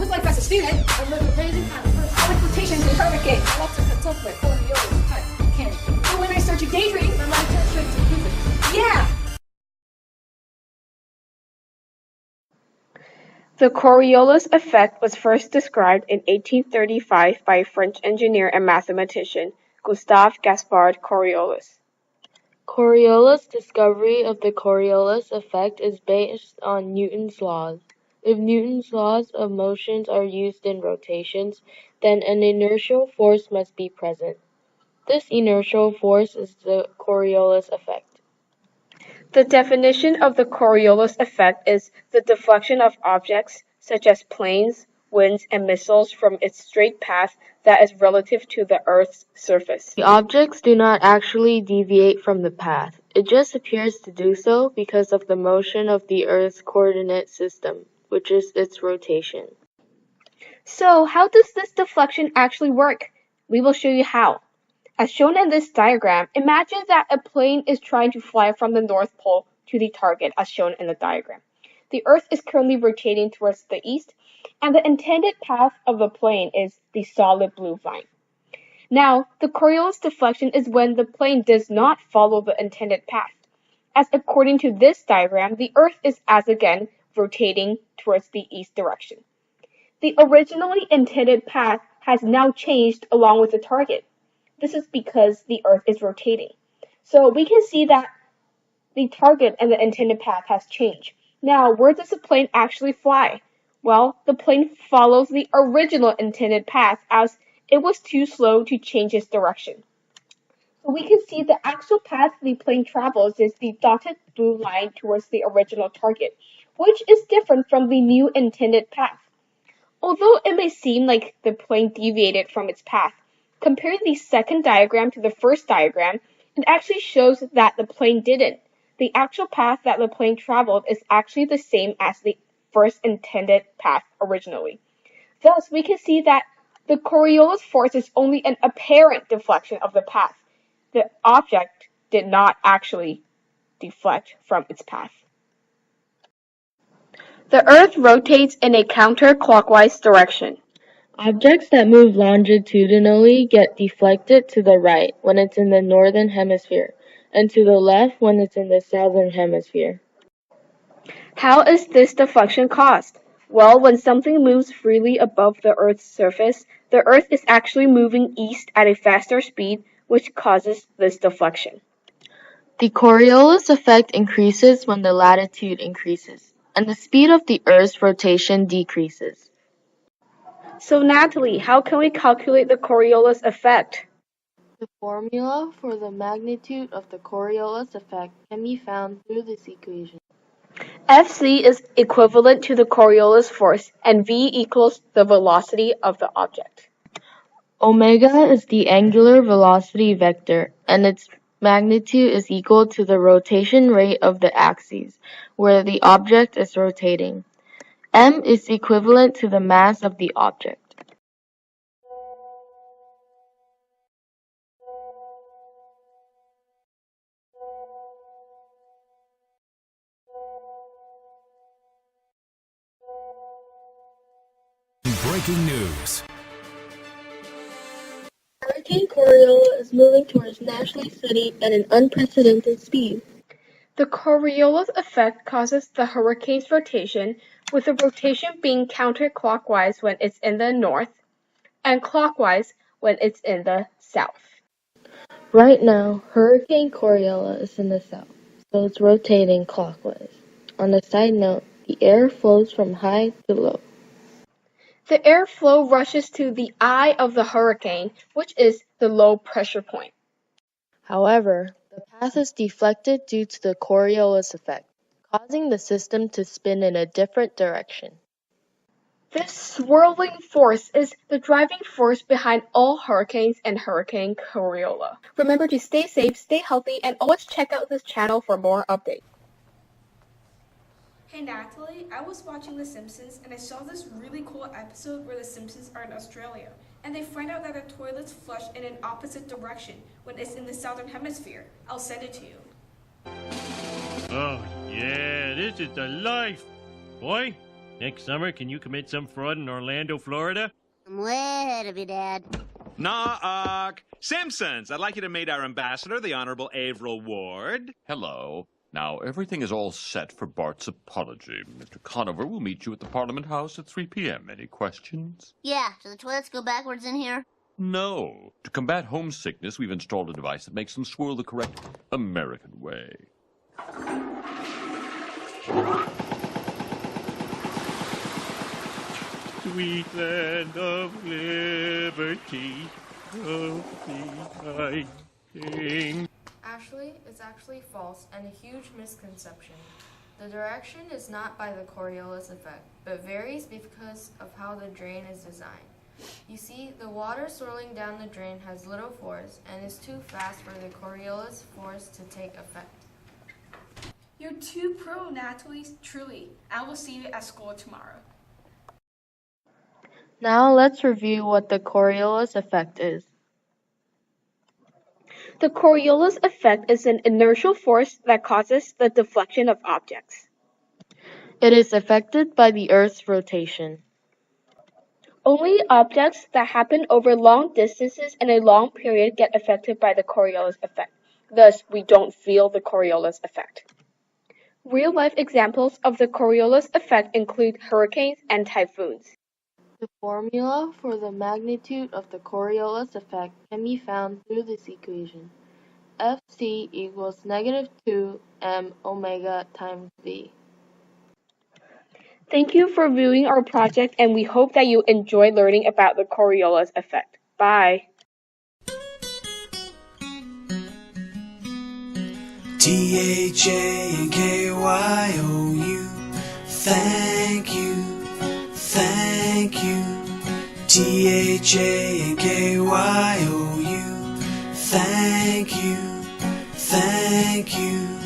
whose life as a student, I live a crazy kind of person. I like quotations and hurricane. I love to contemplate Coriolis effect. Candy. But when I start to daydream, my mind turns straight to Cupid. Yeah! The Coriolis effect was first described in 1835 by French engineer and mathematician Gustave Gaspard Coriolis. Coriolis' discovery of the Coriolis effect is based on Newton's laws. If Newton's laws of motions are used in rotations, then an inertial force must be present. This inertial force is the Coriolis effect. The definition of the Coriolis effect is the deflection of objects, such as planes, winds, and missiles from its straight path that is relative to the Earth's surface. The objects do not actually deviate from the path. It just appears to do so because of the motion of the Earth's coordinate system, which is its rotation. So, how does this deflection actually work? We will show you how. As shown in this diagram, imagine that a plane is trying to fly from the North Pole to the target as shown in the diagram. The Earth is currently rotating towards the east, and the intended path of the plane is the solid blue line. Now, the Coriolis deflection is when the plane does not follow the intended path, as according to this diagram, the Earth is as again rotating towards the east direction. The originally intended path has now changed along with the target. This is because the Earth is rotating. So we can see that the target and the intended path has changed. Now, where does the plane actually fly? Well, the plane follows the original intended path as it was too slow to change its direction. So we can see the actual path the plane travels is the dotted blue line towards the original target, which is different from the new intended path. Although it may seem like the plane deviated from its path, comparing the second diagram to the first diagram, it actually shows that the plane didn't. The actual path that the plane traveled is actually the same as the first intended path originally. Thus, we can see that the Coriolis force is only an apparent deflection of the path. The object did not actually deflect from its path. The Earth rotates in a counterclockwise direction. Objects that move longitudinally get deflected to the right when it's in the northern hemisphere, and to the left when it's in the southern hemisphere. How is this deflection caused? Well, when something moves freely above the Earth's surface, the Earth is actually moving east at a faster speed, which causes this deflection. The Coriolis effect increases when the latitude increases, and the speed of the Earth's rotation decreases. So Natalie, how can we calculate the Coriolis effect? The formula for the magnitude of the Coriolis effect can be found through this equation. Fc is equivalent to the Coriolis force, and v equals the velocity of the object. Omega is the angular velocity vector, and its magnitude is equal to the rotation rate of the axis, where the object is rotating. M is equivalent to the mass of the object. Breaking news. Hurricane Coriolis is moving towards Nashville City at an unprecedented speed. The Coriolis effect causes the hurricane's rotation, with the rotation being counterclockwise when it's in the north, and clockwise when it's in the south. Right now, Hurricane Coriolis is in the south, so it's rotating clockwise. On a side note, the air flows from high to low. The airflow rushes to the eye of the hurricane, which is the low pressure point. However, the path is deflected due to the Coriolis effect, causing the system to spin in a different direction. This swirling force is the driving force behind all hurricanes and Hurricane Coriolis. Remember to stay safe, stay healthy, and always check out this channel for more updates. Hey Natalie, I was watching The Simpsons and I saw this really cool episode where the Simpsons are in Australia and they find out that the toilets flush in an opposite direction when it's in the southern hemisphere. I'll send it to you. Oh yeah, this is the life. Boy, Next summer, can you commit some fraud in Orlando, Florida? I'm way ahead of you, Dad. Nah, Simpsons, I'd like you to meet our ambassador, the Honorable Averill Ward. Hello. Now, everything is all set for Bart's apology. Mr. Conover will meet you at the Parliament House at 3 p.m. Any questions? Yeah, do the toilets go backwards in here? No. To combat homesickness, we've installed a device that makes them swirl the correct American way. Sweet land of liberty, of the king. Ashley, it's actually false and a huge misconception. The direction is not by the Coriolis effect, but varies because of how the drain is designed. You see, the water swirling down the drain has little force and is too fast for the Coriolis force to take effect. You're too pro, Natalie, truly. I will see you at school tomorrow. Now let's review what the Coriolis effect is. The Coriolis effect is an inertial force that causes the deflection of objects. It is affected by the Earth's rotation. Only objects that happen over long distances in a long period get affected by the Coriolis effect. Thus, we don't feel the Coriolis effect. Real-life examples of the Coriolis effect include hurricanes and typhoons. The formula for the magnitude of the Coriolis effect can be found through this equation. Fc equals -2 m omega times v. Thank you for viewing our project, and we hope that you enjoy learning about the Coriolis effect. Bye. THANKYOU, thank you, thank you. THANKYOU, thank you, thank you.